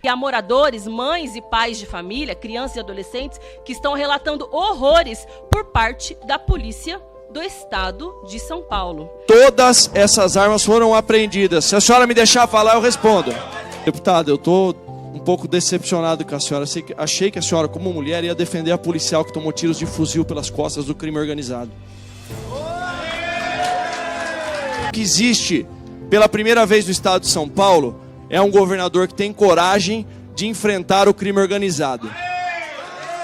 E há moradores, mães e pais de família, crianças e adolescentes que estão relatando horrores por parte da polícia do estado de São Paulo. Todas essas armas foram apreendidas. Se a senhora me deixar falar, eu respondo. Deputada, eu estou um pouco decepcionado com a senhora. Achei que a senhora, como mulher, ia defender a policial que tomou tiros de fuzil pelas costas do crime organizado. O que existe pela primeira vez no estado de São Paulo é um governador que tem coragem de enfrentar o crime organizado.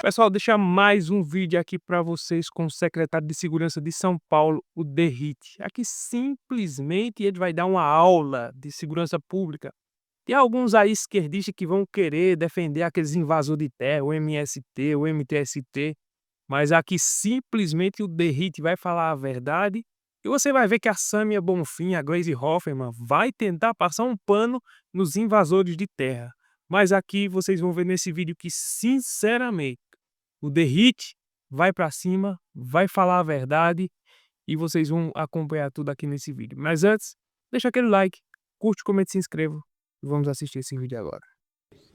Pessoal, deixa mais um vídeo aqui para vocês com o secretário de Segurança de São Paulo, o Derrite. Aqui simplesmente ele vai dar uma aula de segurança pública. Tem alguns aí esquerdistas que vão querer defender aqueles invasores de terra, o MST, o MTST, mas aqui simplesmente o Derrite vai falar a verdade e você vai ver que a Sâmia Bonfim, a Gleisi Hoffmann, vai tentar passar um pano nos invasores de terra. Mas aqui vocês vão ver nesse vídeo que, sinceramente, o Derrite vai para cima, vai falar a verdade e vocês vão acompanhar tudo aqui nesse vídeo. Mas antes, deixa aquele like, curte, comente, se inscreva e vamos assistir esse vídeo agora.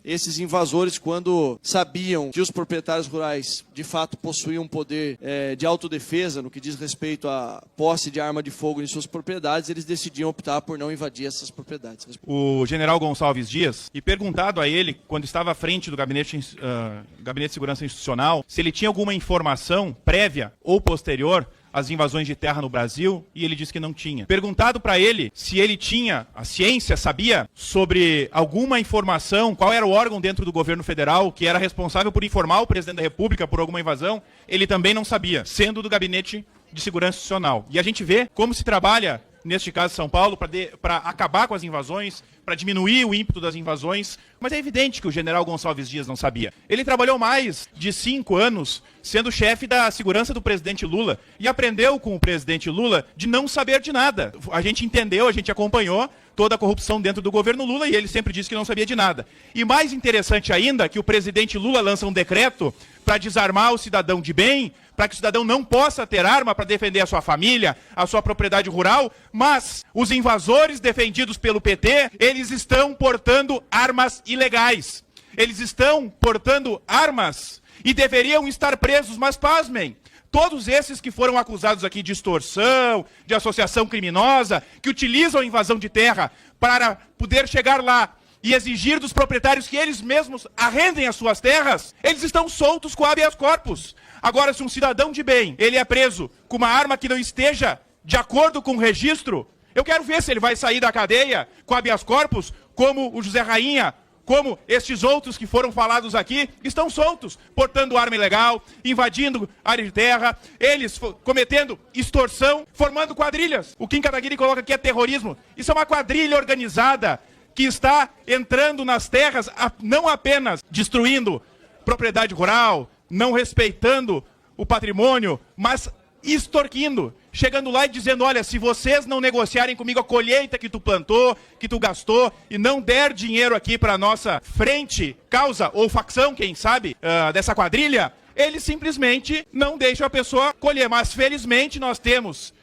Esses invasores, quando sabiam que os proprietários rurais de fato possuíam poder de autodefesa no que diz respeito à posse de arma de fogo em suas propriedades, eles decidiam optar por não invadir essas propriedades. O general Gonçalves Dias, e perguntado a ele, quando estava à frente do Gabinete de Segurança Institucional, se ele tinha alguma informação prévia ou posterior as invasões de terra no Brasil, e ele disse que não tinha. Perguntado para ele se ele tinha, a ciência sabia sobre alguma informação, qual era o órgão dentro do governo federal que era responsável por informar o presidente da República por alguma invasão, ele também não sabia, sendo do Gabinete de Segurança Institucional. E a gente vê como se trabalha, neste caso São Paulo, para acabar com as invasões, para diminuir o ímpeto das invasões, mas é evidente que o general Gonçalves Dias não sabia. Ele trabalhou mais de 5 anos sendo chefe da segurança do presidente Lula e aprendeu com o presidente Lula de não saber de nada. A gente entendeu, a gente acompanhou toda a corrupção dentro do governo Lula e ele sempre disse que não sabia de nada. E mais interessante ainda, que o presidente Lula lança um decreto para desarmar o cidadão de bem, para que o cidadão não possa ter arma para defender a sua família, a sua propriedade rural, mas os invasores defendidos pelo PT, eles estão portando armas ilegais. Eles estão portando armas e deveriam estar presos, mas pasmem, todos esses que foram acusados aqui de extorsão, de associação criminosa, que utilizam a invasão de terra para poder chegar lá e exigir dos proprietários que eles mesmos arrendem as suas terras, eles estão soltos com habeas corpus. Agora, se um cidadão de bem, ele é preso com uma arma que não esteja de acordo com o registro, eu quero ver se ele vai sair da cadeia com habeas corpus, como o José Rainha, como estes outros que foram falados aqui, estão soltos, portando arma ilegal, invadindo área de terra, eles cometendo extorsão, formando quadrilhas. O Kim Kataguiri coloca aqui é terrorismo. Isso é uma quadrilha organizada que está entrando nas terras, não apenas destruindo propriedade rural, não respeitando o patrimônio, mas extorquindo, chegando lá e dizendo, olha, se vocês não negociarem comigo a colheita que tu plantou, que tu gastou, e não der dinheiro aqui para nossa frente, causa ou facção, quem sabe, dessa quadrilha, eles simplesmente não deixam a pessoa colher. Mas felizmente nós temos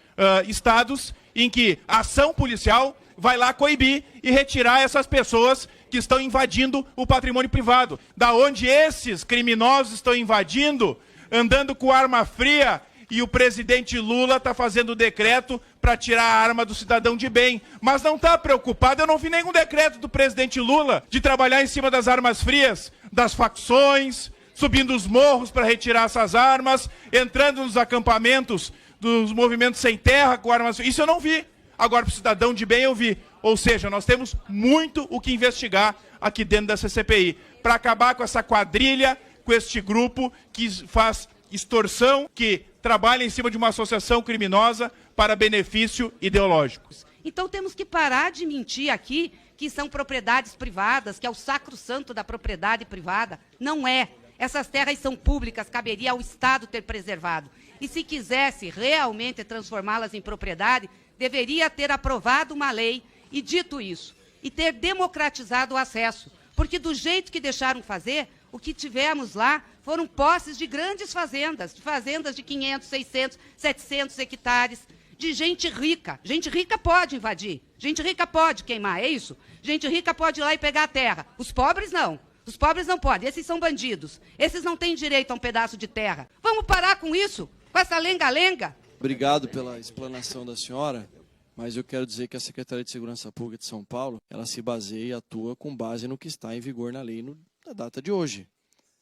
estados em que a ação policial vai lá coibir e retirar essas pessoas que estão invadindo o patrimônio privado. Da onde esses criminosos estão invadindo, andando com arma fria, e o presidente Lula está fazendo o decreto para tirar a arma do cidadão de bem. Mas não está preocupado, eu não vi nenhum decreto do presidente Lula de trabalhar em cima das armas frias, das facções, subindo os morros para retirar essas armas, entrando nos acampamentos dos movimentos sem terra com armas frias. Isso eu não vi. Agora, para o cidadão de bem, eu vi. Ou seja, nós temos muito o que investigar aqui dentro dessa CPI, para acabar com essa quadrilha, com este grupo que faz extorsão, que trabalha em cima de uma associação criminosa para benefício ideológico. Então temos que parar de mentir aqui que são propriedades privadas, que é o sacrossanto da propriedade privada. Não é. Essas terras são públicas, caberia ao Estado ter preservado. E se quisesse realmente transformá-las em propriedade, deveria ter aprovado uma lei e dito isso, e ter democratizado o acesso. Porque do jeito que deixaram fazer, o que tivemos lá foram posses de grandes fazendas, de fazendas de 500, 600, 700 hectares, de gente rica. Gente rica pode invadir. Gente rica pode queimar, é isso? Gente rica pode ir lá e pegar a terra. Os pobres não. Os pobres não podem. Esses são bandidos. Esses não têm direito a um pedaço de terra. Vamos parar com isso? Com essa lenga-lenga? Obrigado pela explanação da senhora, mas eu quero dizer que a Secretaria de Segurança Pública de São Paulo, ela se baseia e atua com base no que está em vigor na lei na data de hoje.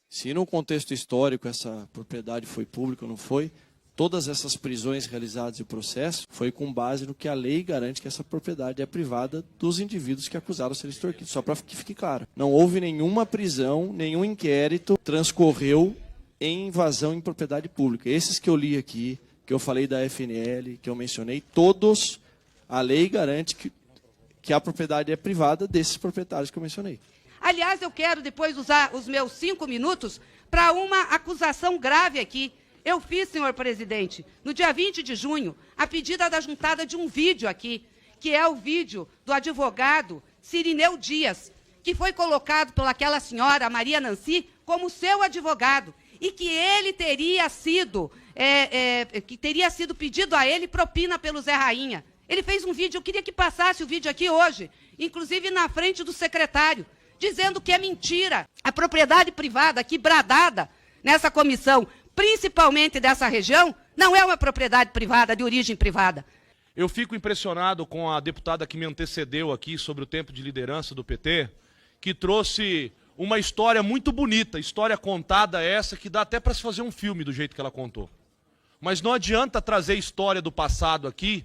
Se no contexto histórico essa propriedade foi pública ou não foi, todas essas prisões realizadas e o processo foi com base no que a lei garante que essa propriedade é privada dos indivíduos que acusaram ser extorquidos, só para que fique claro. Não houve nenhuma prisão, nenhum inquérito transcorreu em invasão em propriedade pública. Esses que eu li aqui, que eu falei da FNL, que eu mencionei, todos a lei garante que a propriedade é privada desses proprietários que eu mencionei. Aliás, eu quero depois usar os meus 5 minutos para uma acusação grave aqui. Eu fiz, senhor presidente, no dia 20 de junho, a pedida da juntada de um vídeo aqui, que é o vídeo do advogado Cirineu Dias, que foi colocado pelaquela senhora, Maria Nancy, como seu advogado, e que ele teria sido, pedido a ele propina pelo Zé Rainha. Ele fez um vídeo, eu queria que passasse o vídeo aqui hoje, inclusive na frente do secretário, dizendo que é mentira. A propriedade privada aqui bradada nessa comissão, principalmente dessa região, não é uma propriedade privada, de origem privada. Eu fico impressionado com a deputada que me antecedeu aqui sobre o tempo de liderança do PT, que trouxe uma história muito bonita, história contada essa, que dá até para se fazer um filme do jeito que ela contou. Mas não adianta trazer história do passado aqui,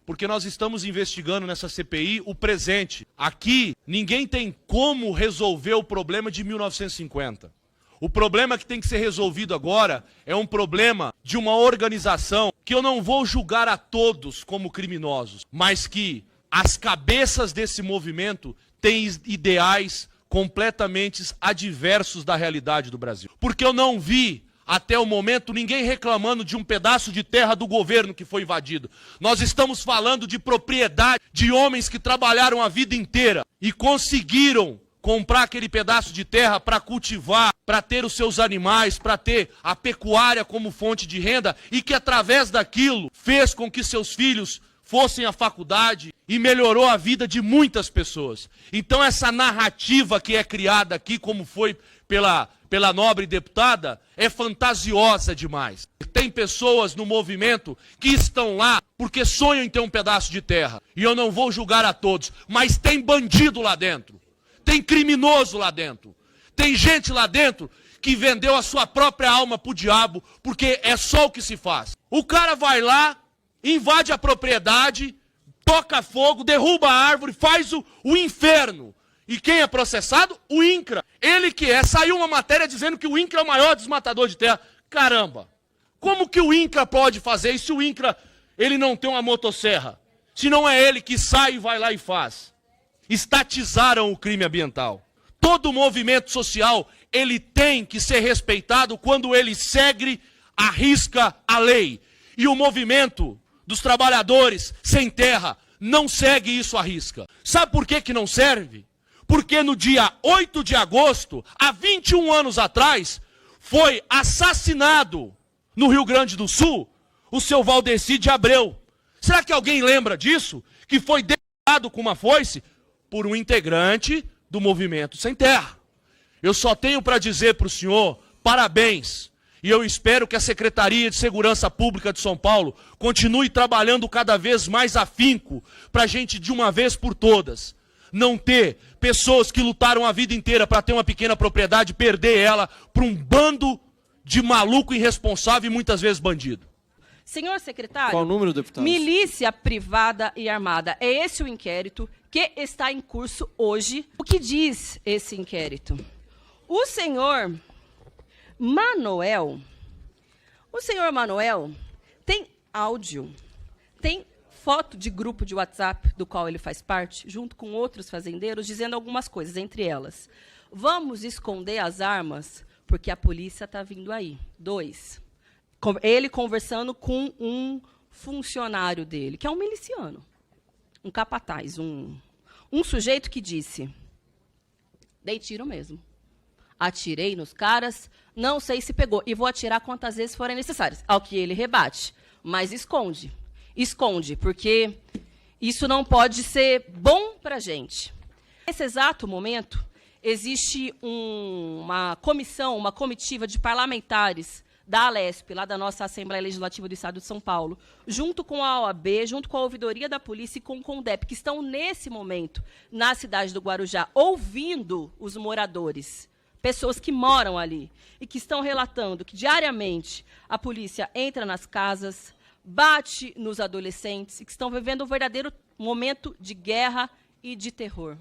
porque nós estamos investigando nessa CPI o presente. Aqui, ninguém tem como resolver o problema de 1950. O problema que tem que ser resolvido agora é um problema de uma organização que eu não vou julgar a todos como criminosos, mas que as cabeças desse movimento têm ideais completamente adversos da realidade do Brasil. Porque eu não vi, até o momento, ninguém reclamando de um pedaço de terra do governo que foi invadido. Nós estamos falando de propriedade de homens que trabalharam a vida inteira e conseguiram comprar aquele pedaço de terra para cultivar, para ter os seus animais, para ter a pecuária como fonte de renda e que através daquilo fez com que seus filhos fossem à faculdade e melhorou a vida de muitas pessoas. Então essa narrativa que é criada aqui, como foi pela nobre deputada, é fantasiosa demais. Tem pessoas no movimento que estão lá porque sonham em ter um pedaço de terra. E eu não vou julgar a todos, mas tem bandido lá dentro. Tem criminoso lá dentro. Tem gente lá dentro que vendeu a sua própria alma pro diabo, porque é só o que se faz. O cara vai lá, invade a propriedade, toca fogo, derruba a árvore, faz o inferno. E quem é processado? O INCRA. Ele que é. Saiu uma matéria dizendo que o INCRA é o maior desmatador de terra. Caramba! Como que o INCRA pode fazer isso se o INCRA ele não tem uma motosserra? Se não é ele que sai e vai lá e faz. Estatizaram o crime ambiental. Todo movimento social, ele tem que ser respeitado quando ele segue à risca a lei. E o movimento dos trabalhadores sem terra não segue isso à risca. Sabe por que não serve? Porque no dia 8 de agosto, há 21 anos atrás, foi assassinado no Rio Grande do Sul o seu Valdeci de Abreu. Será que alguém lembra disso? Que foi derrubado com uma foice por um integrante do movimento sem terra. Eu só tenho para dizer para o senhor, parabéns. E eu espero que a Secretaria de Segurança Pública de São Paulo continue trabalhando cada vez mais afinco para a gente, de uma vez por todas, não ter pessoas que lutaram a vida inteira para ter uma pequena propriedade, perder ela para um bando de maluco irresponsável e muitas vezes bandido. Senhor secretário, qual o número, deputado? Milícia privada e armada. É esse o inquérito que está em curso hoje. O que diz esse inquérito? O senhor Manoel tem áudio, tem foto de grupo de WhatsApp do qual ele faz parte, junto com outros fazendeiros, dizendo algumas coisas, entre elas: vamos esconder as armas porque a polícia está vindo aí. 2, ele conversando com um funcionário dele, que é um miliciano, um capataz, um sujeito que disse: dei tiro mesmo. Atirei nos caras, não sei se pegou, e vou atirar quantas vezes forem necessárias. Ao que ele rebate, mas esconde. Esconde, porque Isso não pode ser bom para a gente. Nesse exato momento, existe uma comissão, uma comitiva de parlamentares da Alesp, lá da nossa Assembleia Legislativa do Estado de São Paulo, junto com a OAB, junto com a Ouvidoria da Polícia e com o CONDEP, que estão, nesse momento, na cidade do Guarujá, ouvindo os moradores, pessoas que moram ali, e que estão relatando que, diariamente, a polícia entra nas casas, bate nos adolescentes, e que estão vivendo um verdadeiro momento de guerra e de terror.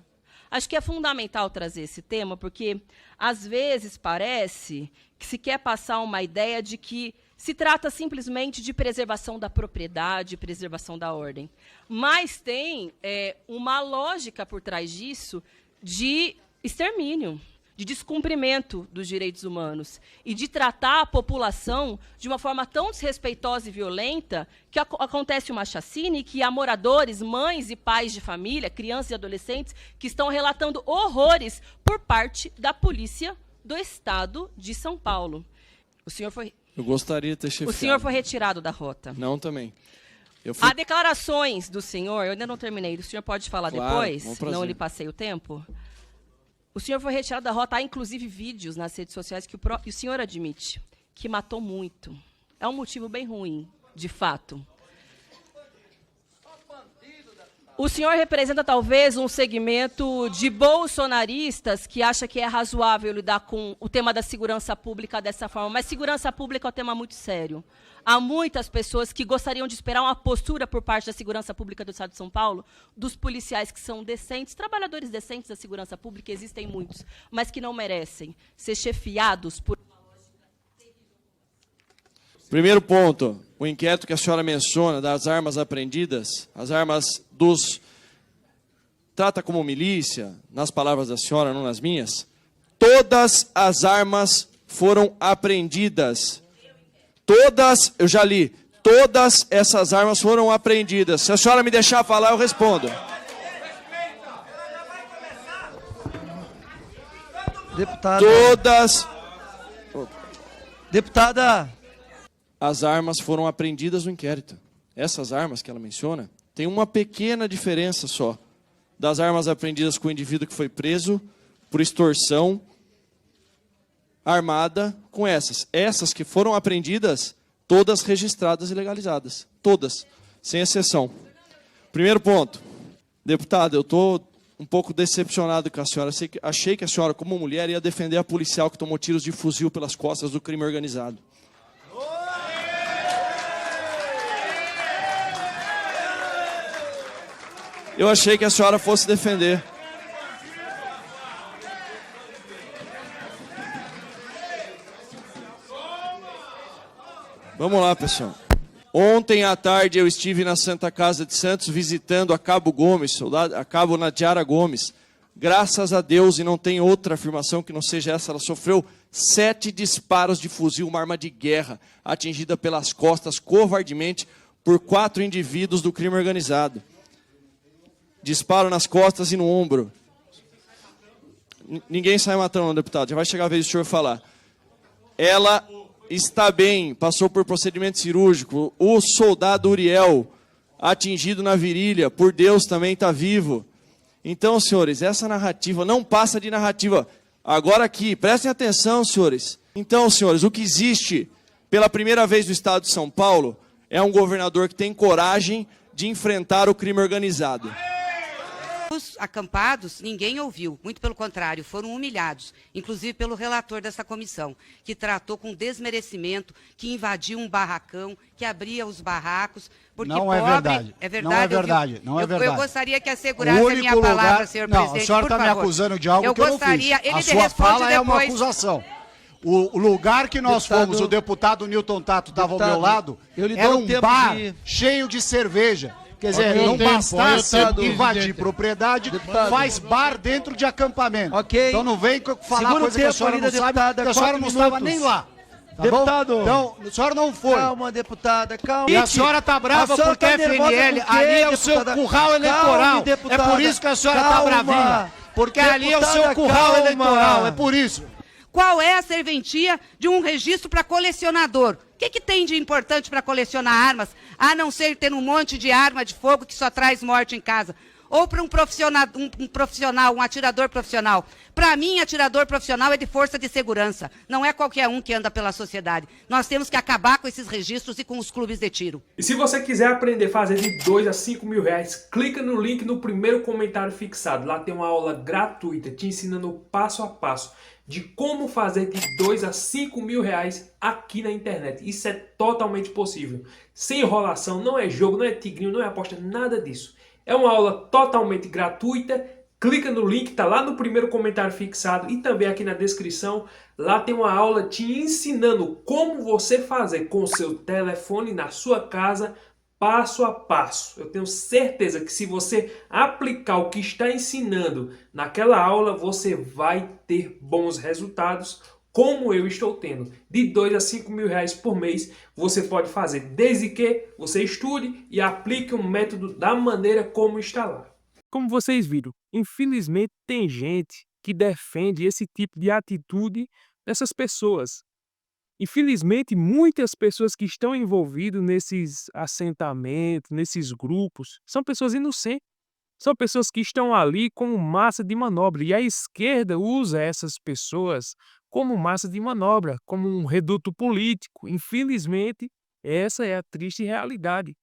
Acho que é fundamental trazer esse tema, porque, às vezes, parece que se quer passar uma ideia de que se trata simplesmente de preservação da propriedade, preservação da ordem. Mas tem uma lógica por trás disso de extermínio, de descumprimento dos direitos humanos e de tratar a população de uma forma tão desrespeitosa e violenta que acontece uma chacina e que há moradores, mães e pais de família, crianças e adolescentes, que estão relatando horrores por parte da polícia do Estado de São Paulo. O senhor foi... Eu gostaria de ter chefiado. O senhor foi retirado da rota. Não, também. Há declarações do senhor, eu ainda não terminei, o senhor pode falar depois, não lhe passei o tempo. O senhor foi retirado da rota, há inclusive vídeos nas redes sociais que o senhor admite que matou muito. É um motivo bem ruim, de fato. O senhor representa, talvez, um segmento de bolsonaristas que acha que é razoável lidar com o tema da segurança pública dessa forma, mas segurança pública é um tema muito sério. Há muitas pessoas que gostariam de esperar uma postura por parte da segurança pública do Estado de São Paulo, dos policiais que são decentes, trabalhadores decentes da segurança pública, existem muitos, mas que não merecem ser chefiados por... Primeiro ponto, o inquérito que a senhora menciona das armas apreendidas, as armas dos... Trata como milícia, nas palavras da senhora, não nas minhas. Todas as armas foram apreendidas. Todas, eu já li, todas essas armas foram apreendidas. Se a senhora me deixar falar, eu respondo. Deputada. Todas... Deputada. As armas foram apreendidas no inquérito. Essas armas que ela menciona, tem uma pequena diferença só das armas apreendidas com o indivíduo que foi preso por extorsão armada com essas. Essas que foram apreendidas, todas registradas e legalizadas. Todas, sem exceção. Primeiro ponto. Deputada, eu estou um pouco decepcionado com a senhora. Achei que a senhora, como mulher, ia defender a policial que tomou tiros de fuzil pelas costas do crime organizado. Eu achei que a senhora fosse defender. Vamos lá, pessoal. Ontem à tarde eu estive na Santa Casa de Santos visitando a Cabo Gomes, a Cabo Nadiara Gomes. Graças a Deus, e não tem outra afirmação que não seja essa, ela sofreu 7 disparos de fuzil, uma arma de guerra, atingida pelas costas covardemente por 4 indivíduos do crime organizado. Disparo nas costas e no ombro. Ninguém sai matando, deputado. Já vai chegar a vez do senhor falar. Ela está bem, passou por procedimento cirúrgico. O soldado Uriel, atingido na virilha, por Deus também está vivo. Então, senhores, essa narrativa não passa de narrativa. Agora aqui, prestem atenção, senhores. Então, senhores, o que existe pela primeira vez no Estado de São Paulo é um governador que tem coragem de enfrentar o crime organizado. Os acampados, ninguém ouviu, muito pelo contrário, foram humilhados, inclusive pelo relator dessa comissão, que tratou com desmerecimento, que invadiu um barracão, que abria os barracos, porque não pobre... É verdade. É verdade. Não é verdade. Não é verdade. Eu gostaria que assegurasse a minha palavra, senhor presidente, não, a senhora está me acusando de algo que eu não fiz. Ele a sua fala é uma depois. acusação. O lugar que nós fomos, o deputado Newton Tato estava ao meu lado, era um bar cheio de cerveja. Quer dizer, não bastasse invadir propriedade, faz bar dentro de acampamento. Então não vem falar coisa que a senhora não sabe, porque a senhora não estava nem lá. Tá deputado, bom? Então, a senhora não foi. Calma, deputada, calma. E a senhora tá brava porque a FNL, ali é o seu curral eleitoral. É por isso que a senhora tá bravinha. Porque ali é o seu curral eleitoral, é por isso. Qual é a serventia de um registro para colecionador? O que tem de importante para colecionar armas, a não ser ter um monte de arma de fogo que só traz morte em casa? Ou para um profissional, um atirador profissional? Para mim, atirador profissional é de força de segurança. Não é qualquer um que anda pela sociedade. Nós temos que acabar com esses registros e com os clubes de tiro. E se você quiser aprender a fazer de 2 a 5 mil reais, clica no link no primeiro comentário fixado. Lá tem uma aula gratuita te ensinando passo a passo de como fazer de 2 a 5 mil reais aqui na internet. Isso é totalmente possível. Sem enrolação, não é jogo, não é tigrinho, não é aposta, nada disso. É uma aula totalmente gratuita. Clica no link, tá lá no primeiro comentário fixado e também aqui na descrição. Lá tem uma aula te ensinando como você fazer com o seu telefone na sua casa, passo a passo. Eu tenho certeza que se você aplicar o que está ensinando naquela aula, você vai ter bons resultados, como eu estou tendo. De 2 a 5 mil reais por mês você pode fazer, desde que você estude e aplique um método da maneira como está lá. Como vocês viram, infelizmente tem gente que defende esse tipo de atitude dessas pessoas. Infelizmente, muitas pessoas que estão envolvidas nesses assentamentos, nesses grupos, são pessoas inocentes. São pessoas que estão ali como massa de manobra. E a esquerda usa essas pessoas como massa de manobra, como um reduto político. Infelizmente, essa é a triste realidade.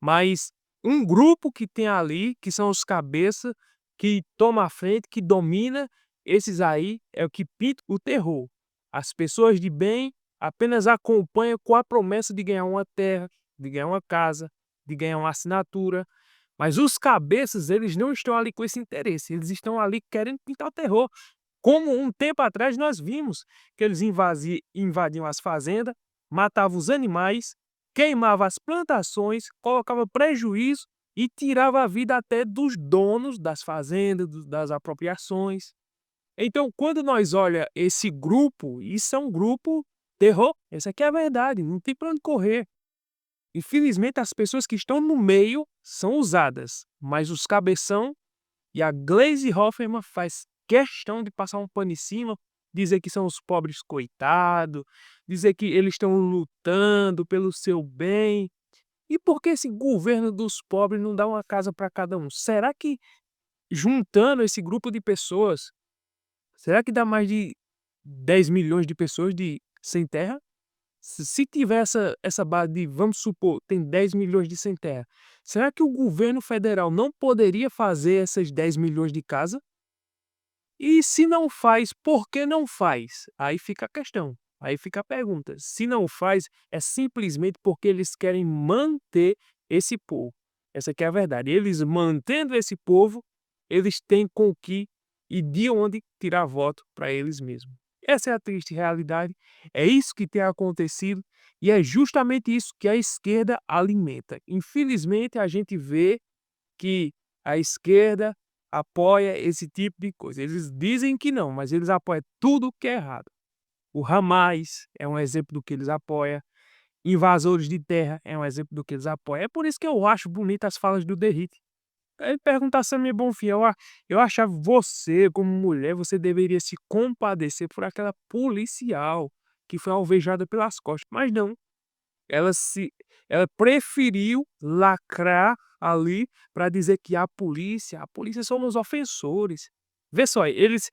Mas um grupo que tem ali, que são os cabeças, que toma a frente, que domina, esses aí é o que pinta o terror. As pessoas de bem apenas acompanham com a promessa de ganhar uma terra, de ganhar uma casa, de ganhar uma assinatura. Mas os cabeças, eles não estão ali com esse interesse. Eles estão ali querendo pintar o terror. Como um tempo atrás nós vimos que eles invadiam as fazendas, matavam os animais, queimavam as plantações, colocavam prejuízo e tirava a vida até dos donos das fazendas, das apropriações. Então, quando nós olhamos esse grupo, isso é um grupo terror. Essa aqui é a verdade, não tem para onde correr. Infelizmente, as pessoas que estão no meio são usadas, mas os cabeção e a Gleisi Hoffmann faz questão de passar um pano em cima, dizer que são os pobres coitados, dizer que eles estão lutando pelo seu bem. E por que esse governo dos pobres não dá uma casa para cada um? Será que juntando esse grupo de pessoas, será que dá mais de 10 milhões de pessoas sem terra? Se tiver essa base de, vamos supor, tem 10 milhões de sem terra, será que o governo federal não poderia fazer essas 10 milhões de casa? E se não faz, por que não faz? Aí fica a questão, aí fica a pergunta. Se não faz, é simplesmente porque eles querem manter esse povo. Essa aqui é a verdade. Eles mantendo esse povo, eles têm com que e de onde tirar voto para eles mesmos. Essa é a triste realidade, é isso que tem acontecido e é justamente isso que a esquerda alimenta. Infelizmente, a gente vê que a esquerda apoia esse tipo de coisa. Eles dizem que não, mas eles apoiam tudo que é errado. O Hamas é um exemplo do que eles apoiam, invasores de terra é um exemplo do que eles apoiam. É por isso que eu acho bonita as falas do Derrite. Ele perguntar se é minha bom fim. Eu achava você, como mulher, você deveria se compadecer por aquela policial que foi alvejada pelas costas. Mas não. Ela preferiu lacrar ali para dizer que a polícia somos ofensores. Vê só, eles,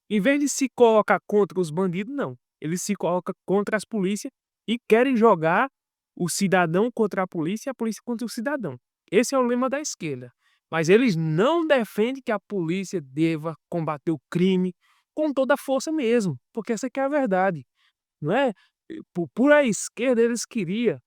em vez de se colocar contra os bandidos, não. Eles se colocam contra as polícias e querem jogar o cidadão contra a polícia e a polícia contra o cidadão. Esse é o lema da esquerda. Mas eles não defendem que a polícia deva combater o crime com toda a força mesmo, porque essa aqui é a verdade, não é? Por a esquerda, eles queriam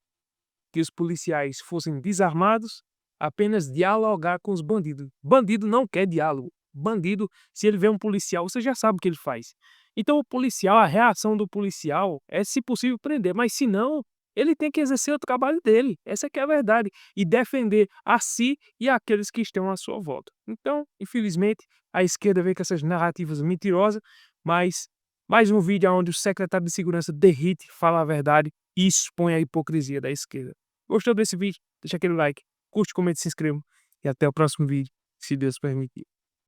que os policiais fossem desarmados, apenas dialogar com os bandidos. Bandido não quer diálogo. Bandido, se ele vê um policial, você já sabe o que ele faz. Então o policial, a reação do policial é, se possível, prender, mas se não, ele tem que exercer o trabalho dele. Essa que é a verdade. E defender a si e aqueles que estão à sua volta. Então, infelizmente, a esquerda vem com essas narrativas mentirosas, mas mais um vídeo onde o secretário de Segurança Derrite fala a verdade e expõe a hipocrisia da esquerda. Gostou desse vídeo? Deixa aquele like, curte, comente, se inscreva e até o próximo vídeo, se Deus permitir.